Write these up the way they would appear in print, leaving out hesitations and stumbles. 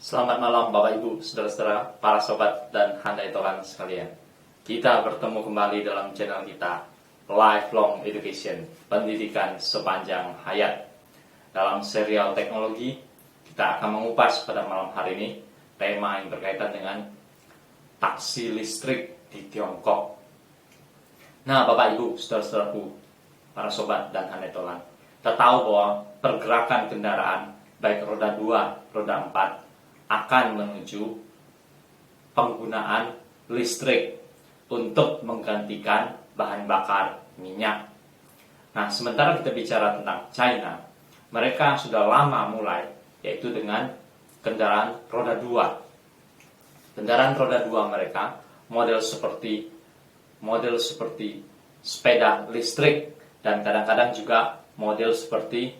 Selamat malam Bapak Ibu, Saudara-saudara, para sobat dan handai tolan sekalian. Kita bertemu kembali dalam channel kita Lifelong Education, pendidikan sepanjang hayat. Dalam serial teknologi, kita akan mengupas pada malam hari ini tema yang berkaitan dengan taksi listrik di Tiongkok. Nah Bapak Ibu, Saudara-saudaraku, para sobat dan handai tolan, kita tahu bahwa pergerakan kendaraan baik roda 2, roda 4 akan menuju penggunaan listrik untuk menggantikan bahan bakar minyak. Nah, sementara kita bicara tentang China, mereka sudah lama mulai, yaitu dengan kendaraan roda 2. Kendaraan roda 2 mereka model seperti sepeda listrik, dan kadang-kadang juga model seperti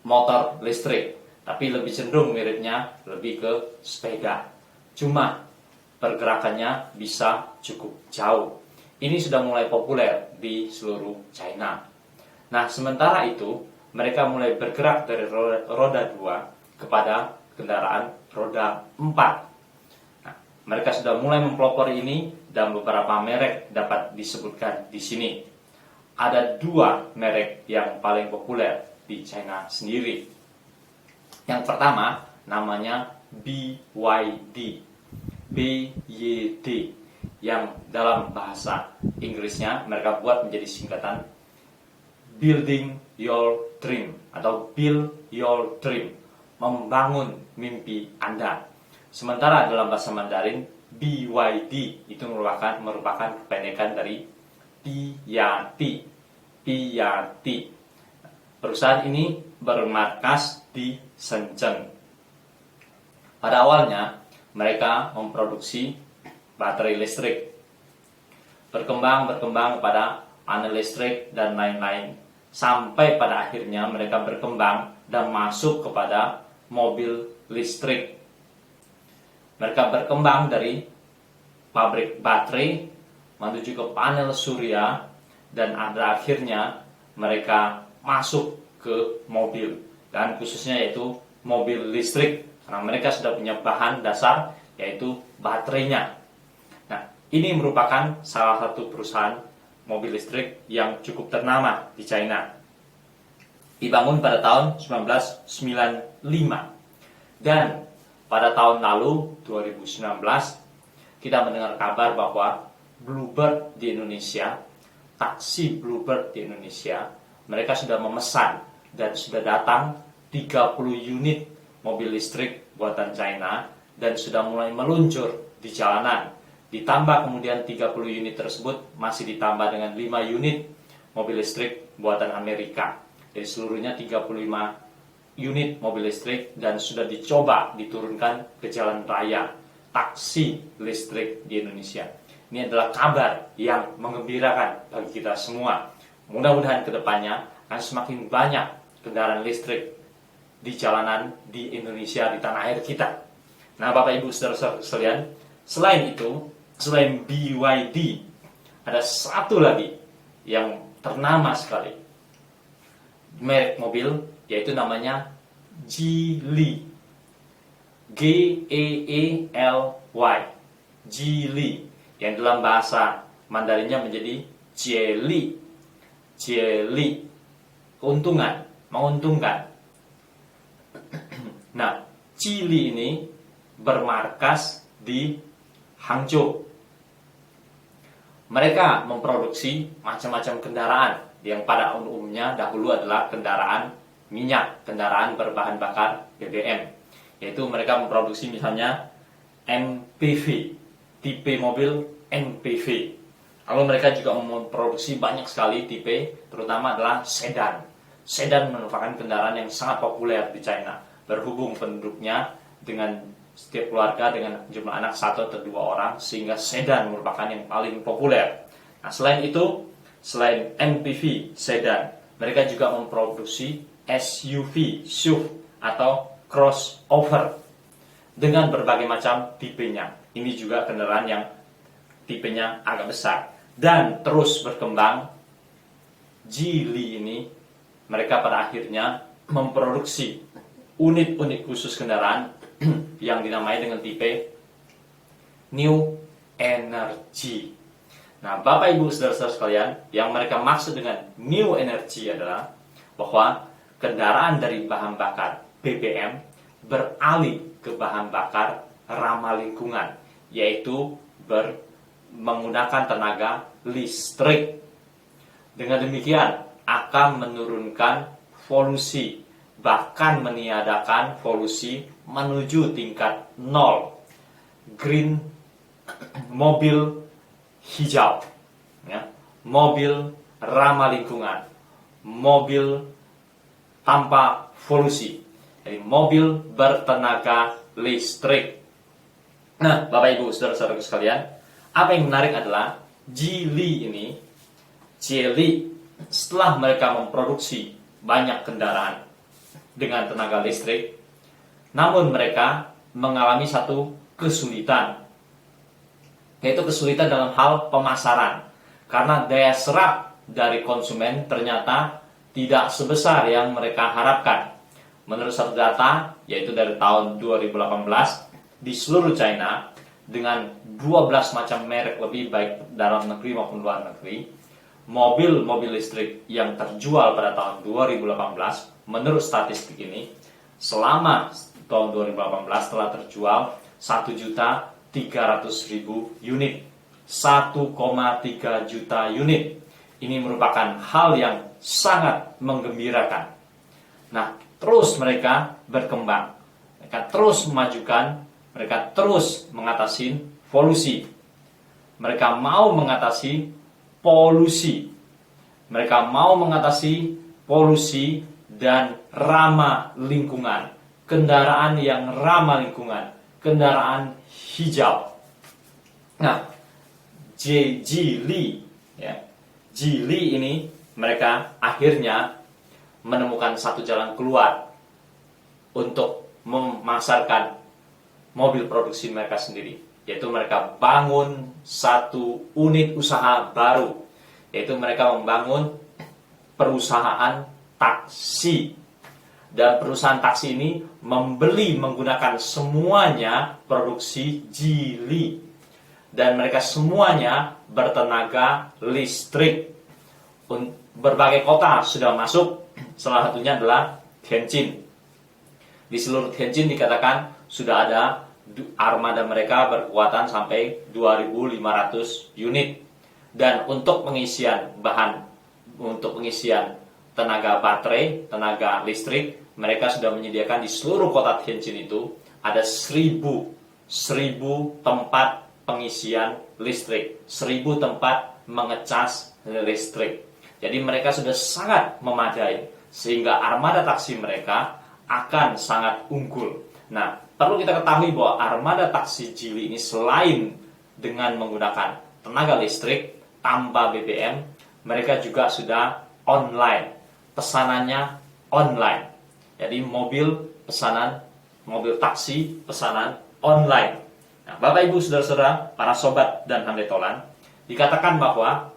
motor listrik, tapi lebih cenderung miripnya lebih ke sepeda. Cuma pergerakannya bisa cukup jauh. Ini sudah mulai populer di seluruh China. Nah, sementara itu mereka mulai bergerak dari roda 2 kepada kendaraan roda 4. Nah, mereka sudah mulai mempelopori ini dan beberapa merek dapat disebutkan di sini. Ada 2 merek yang paling populer di China sendiri. Yang pertama namanya BYD, yang dalam bahasa Inggrisnya mereka buat menjadi singkatan Building Your Dream atau Build Your Dream, membangun mimpi Anda. Sementara dalam bahasa Mandarin BYD itu merupakan kependekan dari Piatti. Perusahaan ini bermarkas di Shenzhen. Pada awalnya mereka memproduksi baterai listrik, berkembang pada panel listrik dan lain-lain, sampai pada akhirnya mereka berkembang dan masuk kepada mobil listrik. Mereka berkembang dari pabrik baterai menuju ke panel surya, dan pada akhirnya mereka masuk ke mobil, dan khususnya yaitu mobil listrik, karena mereka sudah punya bahan dasar yaitu baterainya. Nah, ini merupakan salah satu perusahaan mobil listrik yang cukup ternama di China. Dibangun pada tahun 1995, dan pada tahun lalu 2019 kita mendengar kabar bahwa Bluebird di Indonesia, taksi Bluebird di Indonesia, mereka sudah memesan dan sudah datang 30 unit mobil listrik buatan China dan sudah mulai meluncur di jalanan. Ditambah kemudian 30 unit tersebut masih ditambah dengan 5 unit mobil listrik buatan Amerika. Jadi seluruhnya 35 unit mobil listrik dan sudah dicoba diturunkan ke jalan raya, taksi listrik di Indonesia. Ini adalah kabar yang menggembirakan bagi kita semua. Mudah-mudahan kedepannya akan semakin banyak kendaraan listrik di jalanan di Indonesia, di tanah air kita. Nah Bapak Ibu Saudara sekalian, selain BYD, ada satu lagi yang ternama sekali merek mobil, yaitu namanya Geely, Geely, Geely, yang dalam bahasa Mandarinnya menjadi Jelly, menguntungkan. Nah, Geely ini bermarkas di Hangzhou. Mereka memproduksi macam-macam kendaraan yang pada umumnya dahulu adalah kendaraan minyak, kendaraan berbahan bakar BBM. Yaitu mereka memproduksi misalnya MPV, tipe mobil MPV. Lalu mereka juga memproduksi banyak sekali tipe, terutama adalah sedan. Sedan merupakan kendaraan yang sangat populer di China. Berhubung penduduknya dengan setiap keluarga dengan jumlah anak 1 atau 2 orang, sehingga sedan merupakan yang paling populer. Nah, selain MPV, sedan, mereka juga memproduksi SUV, SUV atau crossover dengan berbagai macam tipenya. Ini juga kendaraan yang tipenya agak besar. Dan terus berkembang, Geely ini mereka pada akhirnya memproduksi unit-unit khusus kendaraan yang dinamai dengan tipe New Energy. Nah, Bapak Ibu saudara-saudara sekalian, yang mereka maksud dengan New Energy adalah bahwa kendaraan dari bahan bakar BBM beralih ke bahan bakar ramah lingkungan, yaitu menggunakan tenaga listrik. Dengan demikian akan menurunkan polusi, bahkan meniadakan polusi menuju tingkat nol. Green, mobil hijau, ya, mobil ramah lingkungan, mobil tanpa polusi, jadi mobil bertenaga listrik. Nah, Bapak Ibu saudara-saudara sekalian, apa yang menarik adalah Geely ini, setelah mereka memproduksi banyak kendaraan dengan tenaga listrik, namun mereka mengalami satu kesulitan, yaitu kesulitan dalam hal pemasaran, karena daya serap dari konsumen ternyata tidak sebesar yang mereka harapkan. Menurut satu data, yaitu dari tahun 2018, di seluruh China, dengan 12 macam merek lebih baik dalam negeri maupun luar negeri, mobil-mobil listrik yang terjual pada tahun 2018, menurut statistik ini, selama tahun 2018 telah terjual 1.300.000 unit, 1,3 juta unit. Ini merupakan hal yang sangat menggembirakan. Nah, terus mereka berkembang, mereka terus memajukan, mereka terus mengatasi polusi, mereka mau mengatasi polusi, mereka mau mengatasi polusi dan ramah lingkungan, kendaraan yang ramah lingkungan, kendaraan hijau. Nah, Geely, ya, Geely ini mereka akhirnya menemukan satu jalan keluar untuk memasarkan mobil produksi mereka sendiri, yaitu mereka bangun satu unit usaha baru, yaitu mereka membangun perusahaan taksi. Dan perusahaan taksi ini menggunakan semuanya produksi Geely, dan mereka semuanya bertenaga listrik. Berbagai kota sudah masuk, salah satunya adalah Tianjin. Di seluruh Tianjin dikatakan sudah ada armada mereka berkekuatan sampai 2.500 unit. Dan untuk pengisian tenaga baterai, tenaga listrik, mereka sudah menyediakan di seluruh kota Tianjin itu ada 1.000 tempat pengisian listrik, 1.000 tempat mengecas listrik. Jadi mereka sudah sangat memadai, sehingga armada taksi mereka akan sangat unggul. Nah, perlu kita ketahui bahwa armada taksi Geely ini selain dengan menggunakan tenaga listrik tanpa BBM, mereka juga sudah online, pesanannya online. Jadi mobil taksi pesanan online. Nah, Bapak Ibu saudara-saudara, para sobat dan handai tolan, dikatakan bahwa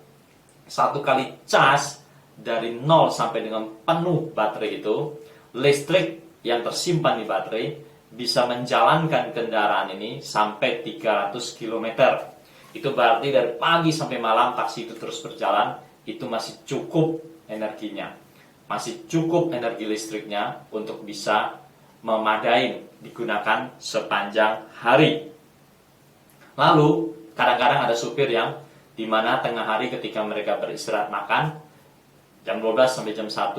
satu kali cas dari 0 sampai dengan penuh baterai itu, listrik yang tersimpan di baterai bisa menjalankan kendaraan ini sampai 300 km. Itu berarti dari pagi sampai malam taksi itu terus berjalan, itu masih cukup energinya, masih cukup energi listriknya untuk bisa memadai digunakan sepanjang hari. Lalu kadang-kadang ada supir yang dimana tengah hari ketika mereka beristirahat makan jam 12 sampai jam 1,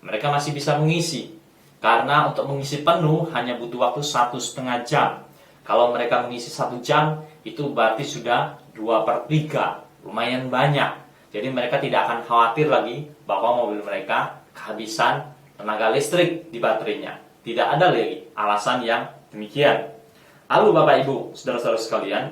mereka masih bisa mengisi, karena untuk mengisi penuh hanya butuh waktu 1,5 jam. Kalau mereka mengisi 1 jam, itu berarti sudah 2/3, lumayan banyak. Jadi mereka tidak akan khawatir lagi bahwa mobil mereka kehabisan tenaga listrik di baterainya. Tidak ada lagi alasan yang demikian. Lalu Bapak Ibu, saudara-saudara sekalian,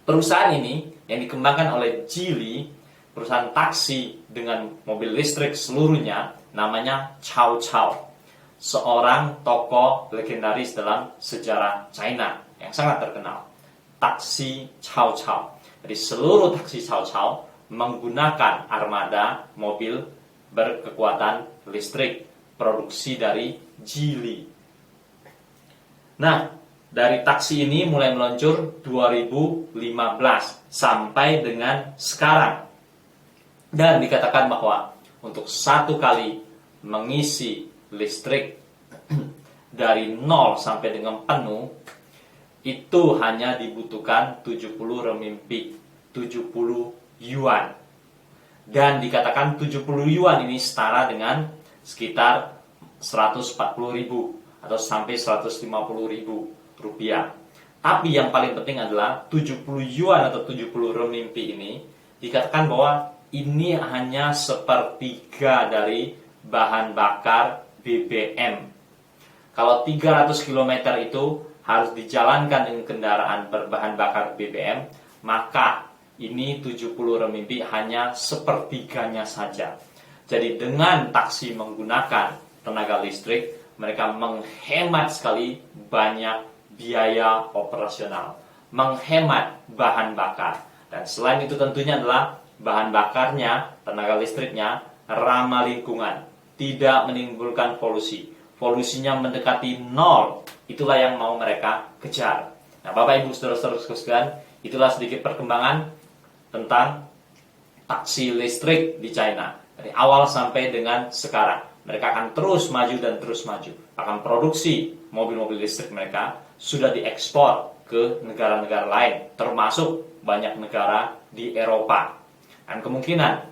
perusahaan ini yang dikembangkan oleh Geely, perusahaan taksi dengan mobil listrik seluruhnya, namanya Cao Cao, seorang tokoh legendaris dalam sejarah China yang sangat terkenal. Taksi Cao Cao. Jadi seluruh taksi Cao Cao menggunakan armada mobil berkekuatan listrik, produksi dari Geely. Nah, dari taksi ini mulai meluncur 2015 sampai dengan sekarang. Dan dikatakan bahwa untuk satu kali mengisi listrik dari 0 sampai dengan penuh itu hanya dibutuhkan 70 renminbi, 70 yuan. Dan dikatakan 70 yuan ini setara dengan sekitar 140.000 atau sampai 150.000 rupiah. Tapi yang paling penting adalah 70 yuan atau 70 renminbi ini dikatakan bahwa ini hanya sepertiga dari bahan bakar BBM. Kalau 300 km itu harus dijalankan dengan kendaraan berbahan bakar BBM, maka ini 70 renminbi hanya sepertiganya saja. Jadi dengan taksi menggunakan tenaga listrik, mereka menghemat sekali banyak biaya operasional, menghemat bahan bakar. Dan selain itu tentunya adalah bahan bakarnya, tenaga listriknya ramah lingkungan, tidak menimbulkan polusi. Polusinya mendekati 0. Itulah yang mau mereka kejar. Nah, Bapak Ibu saudara-saudara sekalian, itulah sedikit perkembangan tentang taksi listrik di China. Dari awal sampai dengan sekarang. Mereka akan terus maju dan terus maju. Akan produksi mobil-mobil listrik mereka sudah diekspor ke negara-negara lain, termasuk banyak negara di Eropa. Dan kemungkinan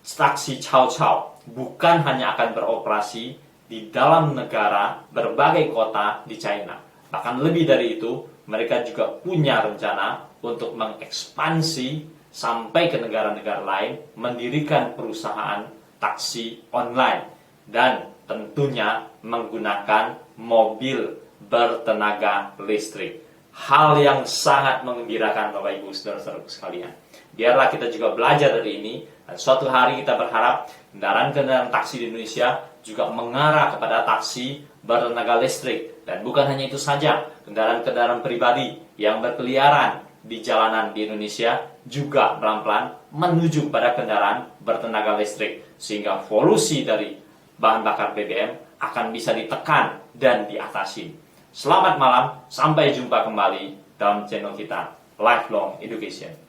taksi Cao Cao bukan hanya akan beroperasi di dalam negara berbagai kota di China. Bahkan lebih dari itu, mereka juga punya rencana untuk mengekspansi sampai ke negara-negara lain, mendirikan perusahaan taksi online, dan tentunya menggunakan mobil bertenaga listrik. Hal yang sangat menggembirakan Bapak Ibu saudara-saudara sekalian. Biarlah kita juga belajar dari ini, dan suatu hari kita berharap kendaraan-kendaraan taksi di Indonesia juga mengarah kepada taksi bertenaga listrik. Dan bukan hanya itu saja, kendaraan-kendaraan pribadi yang berkeliaran di jalanan di Indonesia juga pelan-pelan menuju pada kendaraan bertenaga listrik, sehingga polusi dari bahan bakar BBM akan bisa ditekan dan diatasi. Selamat malam, sampai jumpa kembali dalam channel kita Lifelong Education.